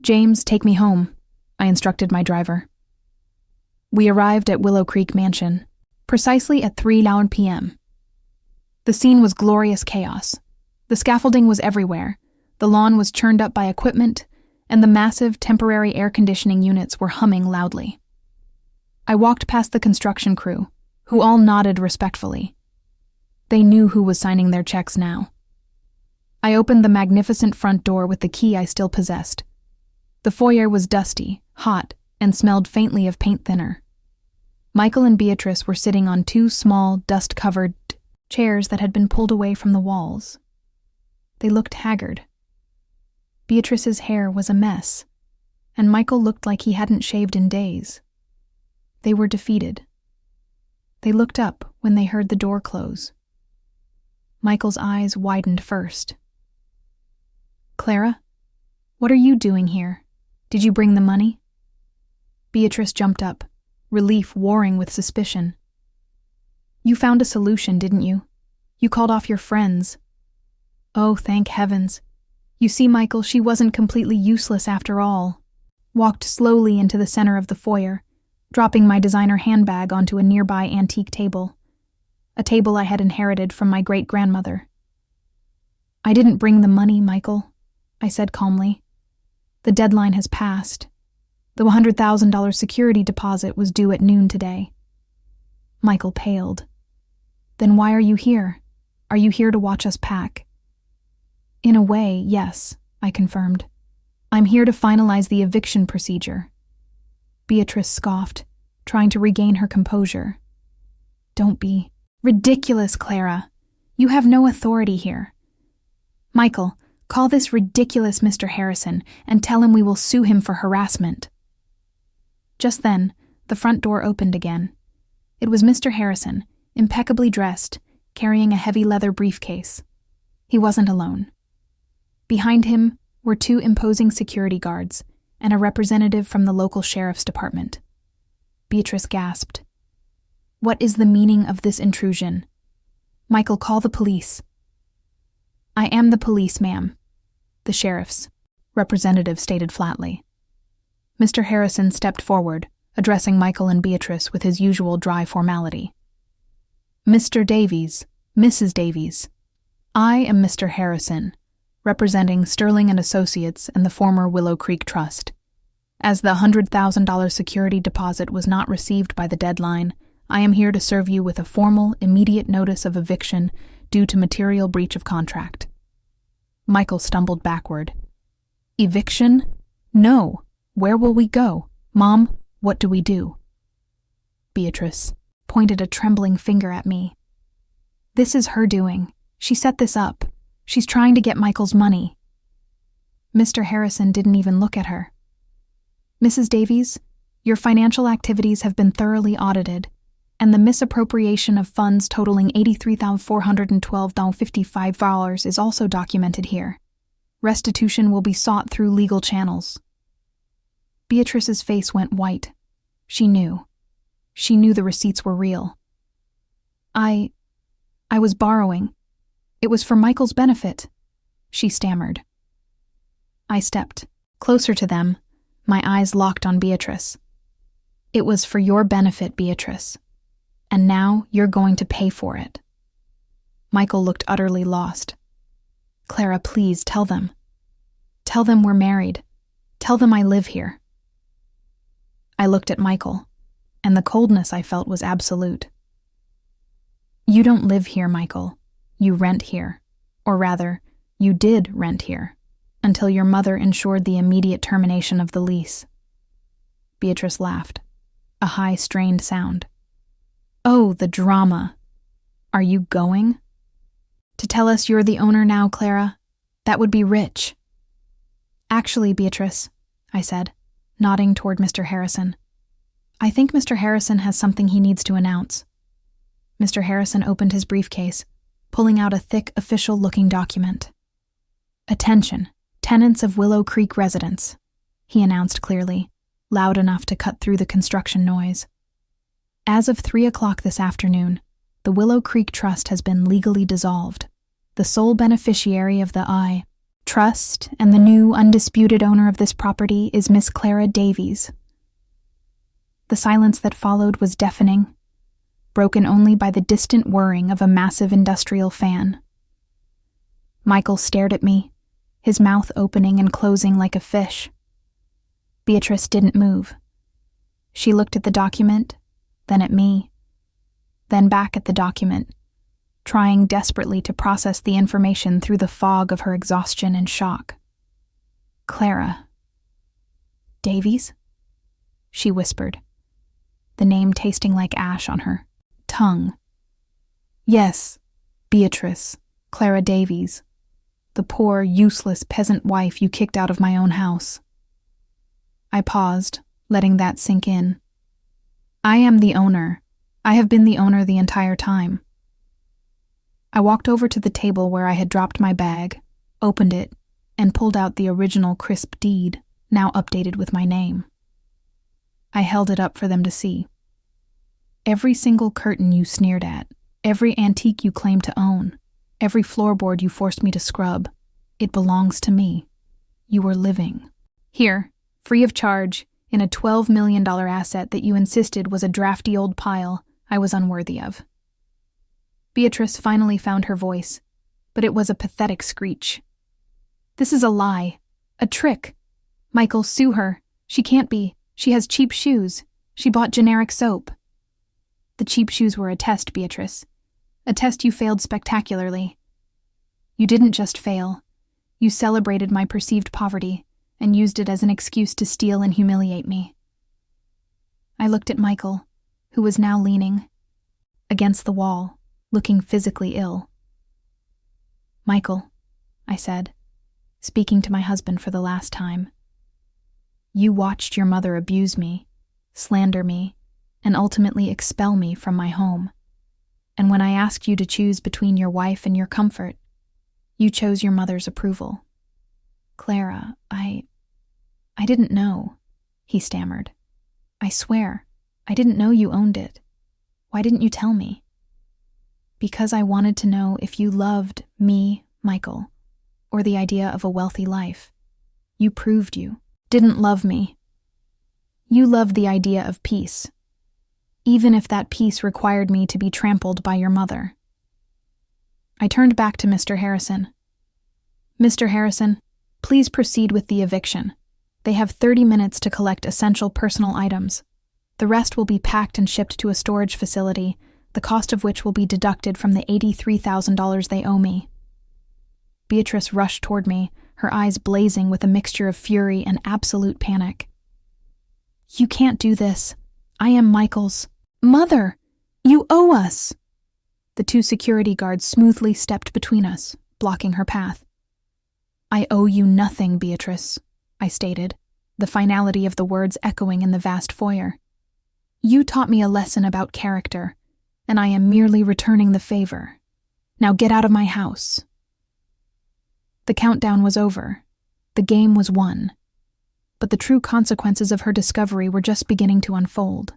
"James, take me home," I instructed my driver. We arrived at Willow Creek Mansion, precisely at 3 p.m. The scene was glorious chaos. The scaffolding was everywhere, the lawn was churned up by equipment, and the massive temporary air conditioning units were humming loudly. I walked past the construction crew, who all nodded respectfully. They knew who was signing their checks now. I opened the magnificent front door with the key I still possessed. The foyer was dusty, hot, and smelled faintly of paint thinner. Michael and Beatrice were sitting on 2 small, dust-covered chairs that had been pulled away from the walls. They looked haggard. Beatrice's hair was a mess, and Michael looked like he hadn't shaved in days. They were defeated. They looked up when they heard the door close. Michael's eyes widened first. "Clara, what are you doing here? Did you bring the money?" Beatrice jumped up, relief warring with suspicion. "You found a solution, didn't you? You called off your friends." Oh, thank heavens. You see, Michael, she wasn't completely useless after all. Walked slowly into the center of the foyer, dropping my designer handbag onto a nearby antique table. A table I had inherited from my great-grandmother. I didn't bring the money, Michael, I said calmly. The deadline has passed. The $100,000 security deposit was due at noon today. Michael paled. Then why are you here? Are you here to watch us pack? In a way, yes, I confirmed. I'm here to finalize the eviction procedure. Beatrice scoffed, trying to regain her composure. Don't be ridiculous, Clara. You have no authority here. Michael, call this ridiculous Mr. Harrison and tell him we will sue him for harassment. Just then, the front door opened again. It was Mr. Harrison, impeccably dressed, carrying a heavy leather briefcase. He wasn't alone. Behind him were two imposing security guards and a representative from the local sheriff's department. Beatrice gasped. What is the meaning of this intrusion? Michael, call the police. I am the police, ma'am, the sheriff's representative stated flatly. Mr. Harrison stepped forward, addressing Michael and Beatrice with his usual dry formality. Mr. Davies, Mrs. Davies, I am Mr. Harrison, representing Sterling & Associates and the former Willow Creek Trust. As the $100,000 security deposit was not received by the deadline, I am here to serve you with a formal, immediate notice of eviction due to material breach of contract. Michael stumbled backward. Eviction? No. Where will we go? Mom, what do we do? Beatrice pointed a trembling finger at me. This is her doing. She set this up. She's trying to get Michael's money. Mr. Harrison didn't even look at her. Mrs. Davies, your financial activities have been thoroughly audited, and the misappropriation of funds totaling $83,412.55 is also documented here. Restitution will be sought through legal channels. Beatrice's face went white. She knew. She knew the receipts were real. I was borrowing. It was for Michael's benefit, she stammered. I stepped closer to them, my eyes locked on Beatrice. It was for your benefit, Beatrice. And now you're going to pay for it. Michael looked utterly lost. Clara, please tell them. Tell them we're married. Tell them I live here. I looked at Michael, and the coldness I felt was absolute. You don't live here, Michael. You rent here. Or rather, you did rent here, until your mother ensured the immediate termination of the lease. Beatrice laughed, a high, strained sound. Oh, the drama. Are you going? To tell us you're the owner now, Clara? That would be rich. Actually, Beatrice, I said, nodding toward Mr. Harrison. I think Mr. Harrison has something he needs to announce. Mr. Harrison opened his briefcase, pulling out a thick, official-looking document. Attention, tenants of Willow Creek residence, he announced clearly, loud enough to cut through the construction noise. As of 3 o'clock this afternoon, the Willow Creek Trust has been legally dissolved. The sole beneficiary of the I Trust and the new undisputed owner of this property is Miss Clara Davies. The silence that followed was deafening, broken only by the distant whirring of a massive industrial fan. Michael stared at me, his mouth opening and closing like a fish. Beatrice didn't move. She looked at the document, then at me, then back at the document, trying desperately to process the information through the fog of her exhaustion and shock. Clara. Davies? She whispered, the name tasting like ash on her tongue. Yes, Beatrice, Clara Davies, the poor, useless peasant wife you kicked out of my own house. I paused, letting that sink in. I am the owner. I have been the owner the entire time. I walked over to the table where I had dropped my bag, opened it, and pulled out the original crisp deed, now updated with my name. I held it up for them to see. Every single curtain you sneered at, every antique you claimed to own, Every floorboard you forced me to scrub, it belongs to me. You were living. Here, free of charge, in a $12 million asset that you insisted was a drafty old pile I was unworthy of. Beatrice finally found her voice, but it was a pathetic screech. This is a lie. A trick. Michael, sue her. She can't be. She has cheap shoes. She bought generic soap. The cheap shoes were a test, Beatrice. A test you failed spectacularly. You didn't just fail. You celebrated my perceived poverty and used it as an excuse to steal and humiliate me. I looked at Michael, who was now leaning against the wall, looking physically ill. Michael, I said, speaking to my husband for the last time. You watched your mother abuse me, slander me, and ultimately expel me from my home. And when I asked you to choose between your wife and your comfort, you chose your mother's approval. Clara, I didn't know, he stammered. I swear, I didn't know you owned it. Why didn't you tell me? Because I wanted to know if you loved me, Michael, or the idea of a wealthy life. You proved you didn't love me. You loved the idea of peace, even if that peace required me to be trampled by your mother. I turned back to Mr. Harrison. Mr. Harrison, please proceed with the eviction. They have 30 minutes to collect essential personal items. The rest will be packed and shipped to a storage facility, the cost of which will be deducted from the $83,000 they owe me. Beatrice rushed toward me, her eyes blazing with a mixture of fury and absolute panic. You can't do this. I am Michael's mother. You owe us. The two security guards smoothly stepped between us, blocking her path. I owe you nothing, Beatrice, I stated, the finality of the words echoing in the vast foyer. You taught me a lesson about character, and I am merely returning the favor. Now get out of my house. The countdown was over. The game was won. But the true consequences of her discovery were just beginning to unfold.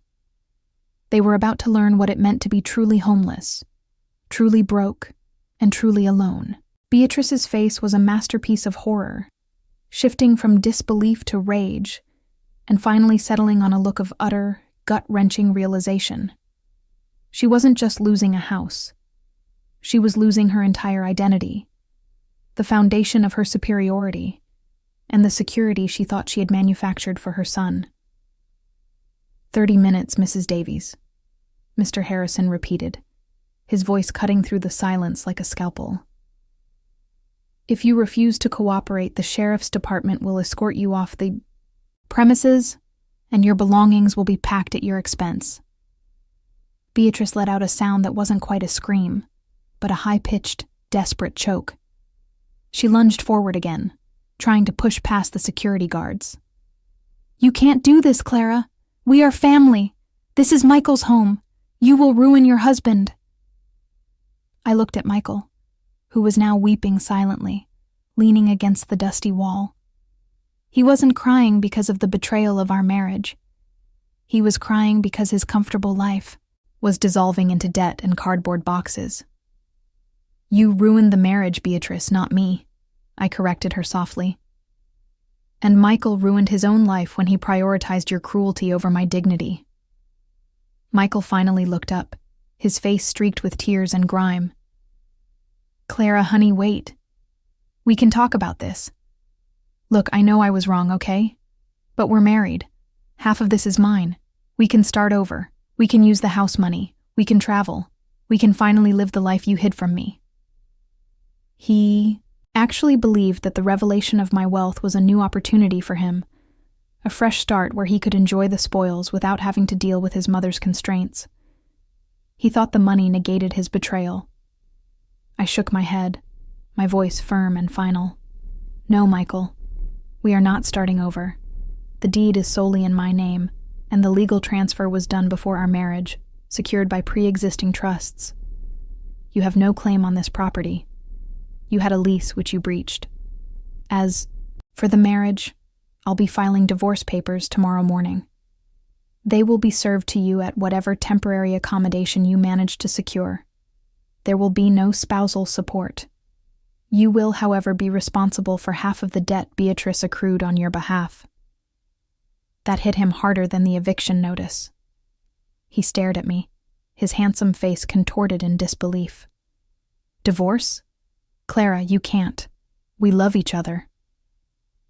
They were about to learn what it meant to be truly homeless, truly broke, and truly alone. Beatrice's face was a masterpiece of horror, shifting from disbelief to rage, and finally settling on a look of utter, gut-wrenching realization. She wasn't just losing a house. She was losing her entire identity, the foundation of her superiority, and the security she thought she had manufactured for her son. 30 minutes, Mrs. Davies, Mr. Harrison repeated, his voice cutting through the silence like a scalpel. If you refuse to cooperate, the sheriff's department will escort you off the premises, and your belongings will be packed at your expense. Beatrice let out a sound that wasn't quite a scream, but a high-pitched, desperate choke. She lunged forward again, trying to push past the security guards. You can't do this, Clara. We are family. This is Michael's home. You will ruin your husband. I looked at Michael, who was now weeping silently, leaning against the dusty wall. He wasn't crying because of the betrayal of our marriage. He was crying because his comfortable life was dissolving into debt and cardboard boxes. You ruined the marriage, Beatrice, not me, I corrected her softly. And Michael ruined his own life when he prioritized your cruelty over my dignity. Michael finally looked up, his face streaked with tears and grime. Clara, honey, wait. We can talk about this. Look, I know I was wrong, okay? But we're married. Half of this is mine. We can start over. We can use the house money. We can travel. We can finally live the life you hid from me. He actually believed that the revelation of my wealth was a new opportunity for him, a fresh start where he could enjoy the spoils without having to deal with his mother's constraints. He thought the money negated his betrayal. I shook my head, my voice firm and final. No, Michael. We are not starting over. The deed is solely in my name, and the legal transfer was done before our marriage, secured by pre-existing trusts. You have no claim on this property. You had a lease which you breached. As for the marriage, I'll be filing divorce papers tomorrow morning. They will be served to you at whatever temporary accommodation you manage to secure. There will be no spousal support. You will, however, be responsible for half of the debt Beatrice accrued on your behalf." That hit him harder than the eviction notice. He stared at me, his handsome face contorted in disbelief. "Divorce? Clara, you can't. We love each other.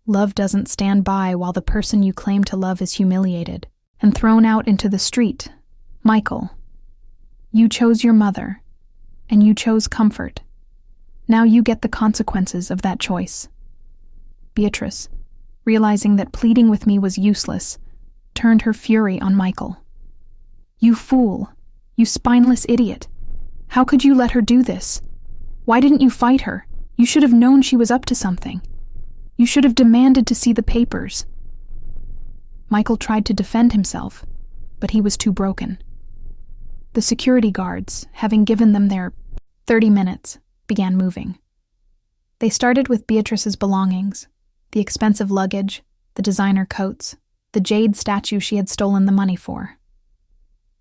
Love doesn't stand by while the person you claim to love is humiliated and thrown out into the street. Michael, you chose your mother, and you chose comfort. Now you get the consequences of that choice." Beatrice, realizing that pleading with me was useless, turned her fury on Michael. "You fool! You spineless idiot! How could you let her do this? Why didn't you fight her? You should have known she was up to something. You should have demanded to see the papers." Michael tried to defend himself, but he was too broken. The security guards, having given them their 30 minutes, began moving. They started with Beatrice's belongings, the expensive luggage, the designer coats, the jade statue she had stolen the money for.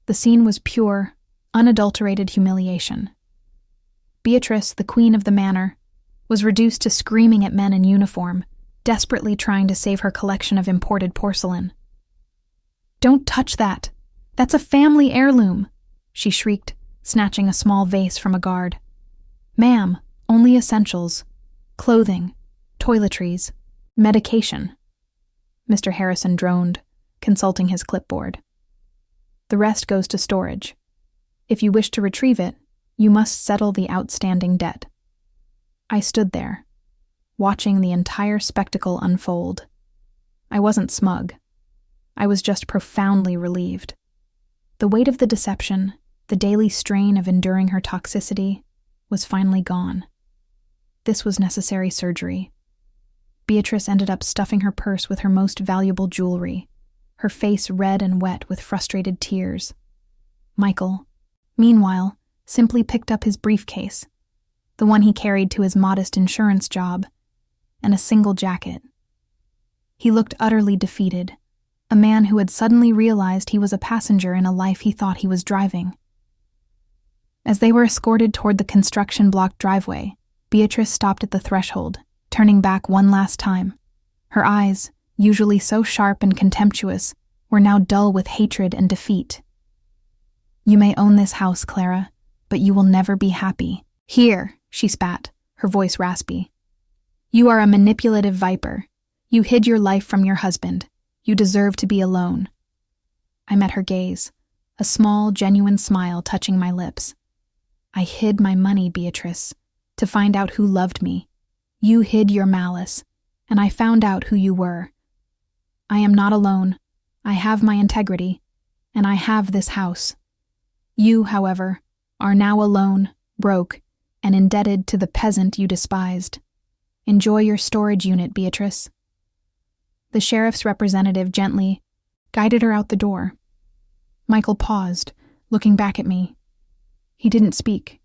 The scene was pure, unadulterated humiliation. Beatrice, the queen of the manor, was reduced to screaming at men in uniform, desperately trying to save her collection of imported porcelain. "Don't touch that! That's a family heirloom!" she shrieked, snatching a small vase from a guard. "Ma'am, only essentials. Clothing, toiletries, medication." Mr. Harrison droned, consulting his clipboard. "The rest goes to storage. If you wish to retrieve it, you must settle the outstanding debt." I stood there, watching the entire spectacle unfold. I wasn't smug. I was just profoundly relieved. The weight of the deception, the daily strain of enduring her toxicity, was finally gone. This was necessary surgery. Beatrice ended up stuffing her purse with her most valuable jewelry, her face red and wet with frustrated tears. Michael, meanwhile, simply picked up his briefcase, the one he carried to his modest insurance job, and a single jacket. He looked utterly defeated, a man who had suddenly realized he was a passenger in a life he thought he was driving. As they were escorted toward the construction-blocked driveway, Beatrice stopped at the threshold, turning back one last time. Her eyes, usually so sharp and contemptuous, were now dull with hatred and defeat. "You may own this house, Clara, but you will never be happy. Here," she spat, her voice raspy. "You are a manipulative viper. You hid your life from your husband. You deserve to be alone." I met her gaze, a small, genuine smile touching my lips. "I hid my money, Beatrice, to find out who loved me. You hid your malice, and I found out who you were. I am not alone. I have my integrity, and I have this house. You, however, are now alone, broke, and indebted to the peasant you despised. Enjoy your storage unit, Beatrice." The sheriff's representative gently guided her out the door. Michael paused, looking back at me. He didn't speak.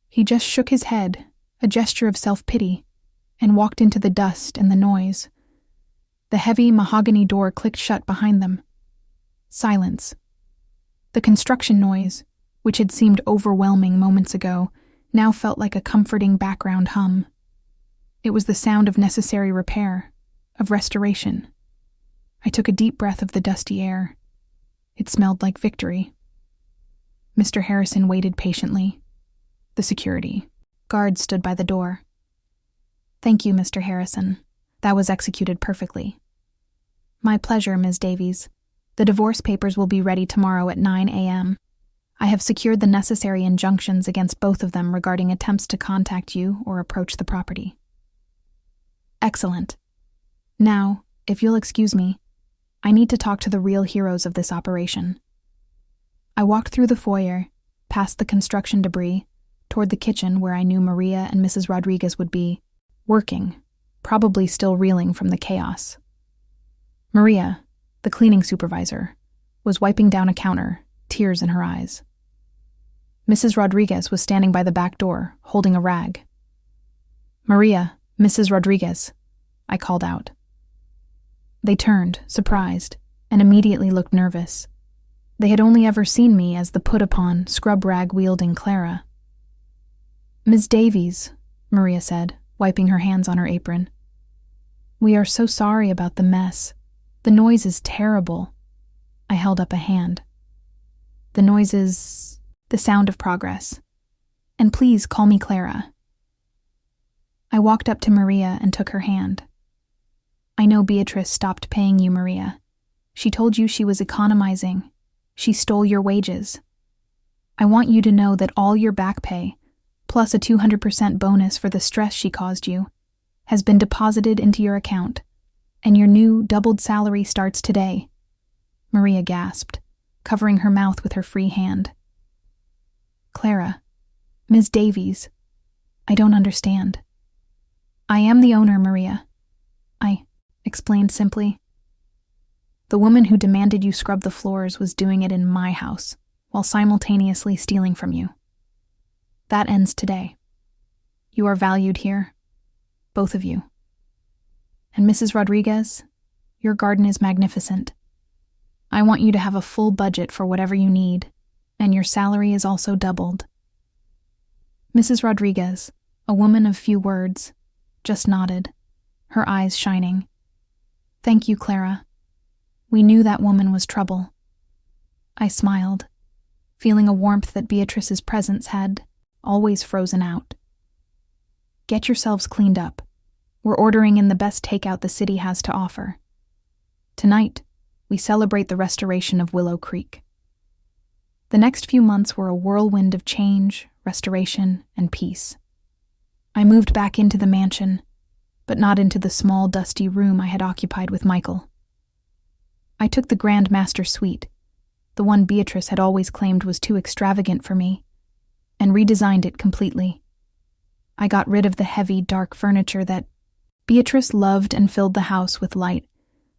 He just shook his head, a gesture of self-pity, and walked into the dust and the noise. The heavy mahogany door clicked shut behind them. Silence. The construction noise, which had seemed overwhelming moments ago, now felt like a comforting background hum. It was the sound of necessary repair, of restoration. I took a deep breath of the dusty air. It smelled like victory. Mr. Harrison waited patiently. The security guard stood by the door. "Thank you, Mr. Harrison. That was executed perfectly." "My pleasure, Ms. Davies. The divorce papers will be ready tomorrow at 9 a.m. I have secured the necessary injunctions against both of them regarding attempts to contact you or approach the property." "Excellent. Now, if you'll excuse me, I need to talk to the real heroes of this operation." I walked through the foyer, past the construction debris, toward the kitchen where I knew Maria and Mrs. Rodriguez would be, working, probably still reeling from the chaos. Maria, the cleaning supervisor, was wiping down a counter, tears in her eyes. Mrs. Rodriguez was standing by the back door, holding a rag. "Maria, Mrs. Rodriguez," I called out. They turned, surprised, and immediately looked nervous. They had only ever seen me as the put-upon, scrub-rag-wielding Clara. Ms. Davies, Maria said, wiping her hands on her apron. We are so sorry about the mess. The noise is terrible. I held up a hand. The noise is the sound of progress. And please call me Clara. I walked up to Maria and took her hand. I know Beatrice stopped paying you, Maria. She told you she was economizing. She stole your wages. I want you to know that all your back pay, plus a 200% bonus for the stress she caused you, has been deposited into your account, and your new doubled salary starts today. Maria gasped, covering her mouth with her free hand. Clara, Ms. Davies, I don't understand. I am the owner, Maria. I explained simply. The woman who demanded you scrub the floors was doing it in my house, while simultaneously stealing from you. That ends today. You are valued here, both of you. And Mrs. Rodriguez, your garden is magnificent. I want you to have a full budget for whatever you need, and your salary is also doubled. Mrs. Rodriguez, a woman of few words, just nodded, her eyes shining. Thank you, Clara. We knew that woman was trouble. I smiled, feeling a warmth that Beatrice's presence had always frozen out. Get yourselves cleaned up. We're ordering in the best takeout the city has to offer. Tonight, we celebrate the restoration of Willow Creek. The next few months were a whirlwind of change, restoration, and peace. I moved back into the mansion, but not into the small, dusty room I had occupied with Michael. I took the Grand Master Suite, the one Beatrice had always claimed was too extravagant for me, and redesigned it completely. I got rid of the heavy, dark furniture that Beatrice loved and filled the house with light,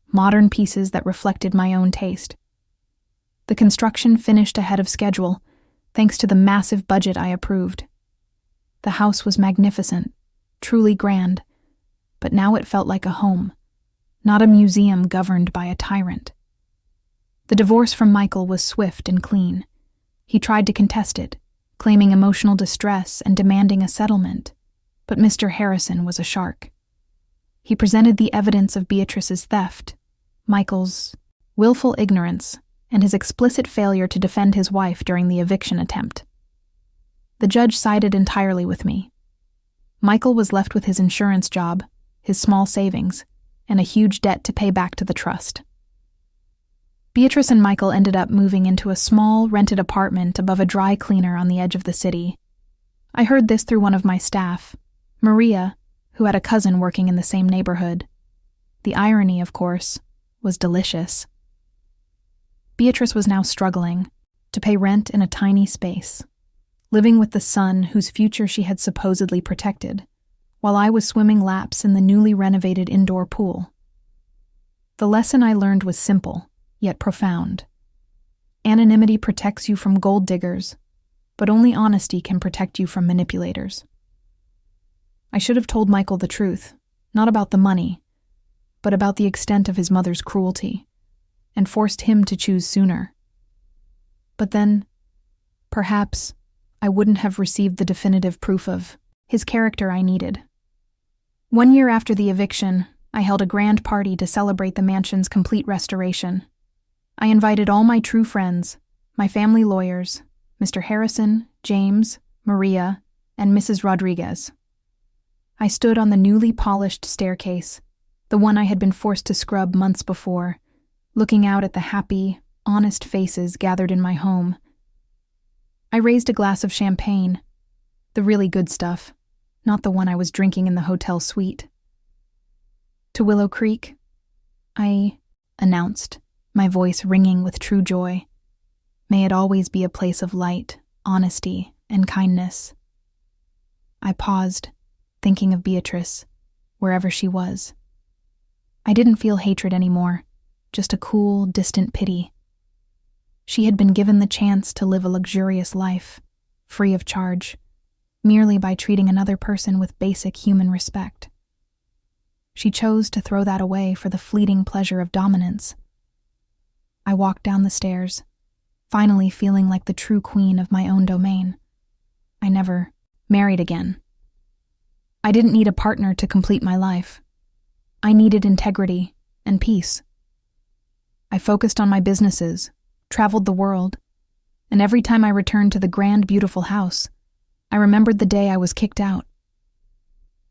modern pieces that reflected my own taste. The construction finished ahead of schedule, thanks to the massive budget I approved. The house was magnificent, truly grand, but now it felt like a home, not a museum governed by a tyrant. The divorce from Michael was swift and clean. He tried to contest it, claiming emotional distress and demanding a settlement, but Mr. Harrison was a shark. He presented the evidence of Beatrice's theft, Michael's willful ignorance, and his explicit failure to defend his wife during the eviction attempt. The judge sided entirely with me. Michael was left with his insurance job, his small savings, and a huge debt to pay back to the trust. Beatrice and Michael ended up moving into a small, rented apartment above a dry cleaner on the edge of the city. I heard this through one of my staff, Maria, who had a cousin working in the same neighborhood. The irony, of course, was delicious. Beatrice was now struggling to pay rent in a tiny space, living with the son whose future she had supposedly protected, while I was swimming laps in the newly renovated indoor pool. The lesson I learned was simple, yet profound. Anonymity protects you from gold diggers, but only honesty can protect you from manipulators. I should have told Michael the truth, not about the money, but about the extent of his mother's cruelty, and forced him to choose sooner. But then, perhaps, I wouldn't have received the definitive proof of his character I needed. 1 year after the eviction, I held a grand party to celebrate the mansion's complete restoration. I invited all my true friends, my family lawyers, Mr. Harrison, James, Maria, and Mrs. Rodriguez. I stood on the newly polished staircase, the one I had been forced to scrub months before, looking out at the happy, honest faces gathered in my home. I raised a glass of champagne, the really good stuff, not the one I was drinking in the hotel suite. To Willow Creek, I announced, my voice ringing with true joy. May it always be a place of light, honesty, and kindness. I paused, thinking of Beatrice, wherever she was. I didn't feel hatred anymore, just a cool, distant pity. She had been given the chance to live a luxurious life, free of charge, merely by treating another person with basic human respect. She chose to throw that away for the fleeting pleasure of dominance. I walked down the stairs, finally feeling like the true queen of my own domain. I never married again. I didn't need a partner to complete my life. I needed integrity and peace. I focused on my businesses, traveled the world, and every time I returned to the grand, beautiful house, I remembered the day I was kicked out.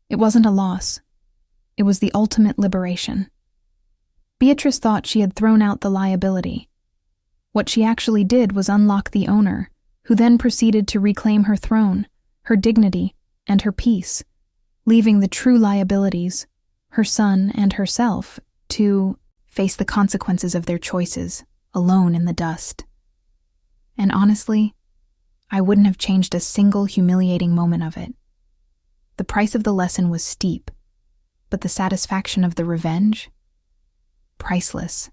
It wasn't a loss. It was the ultimate liberation. Beatrice thought she had thrown out the liability. What she actually did was unlock the owner, who then proceeded to reclaim her throne, her dignity, and her peace, leaving the true liabilities, her son and herself, to face the consequences of their choices, alone in the dust. And honestly, I wouldn't have changed a single humiliating moment of it. The price of the lesson was steep, but the satisfaction of the revenge? Priceless.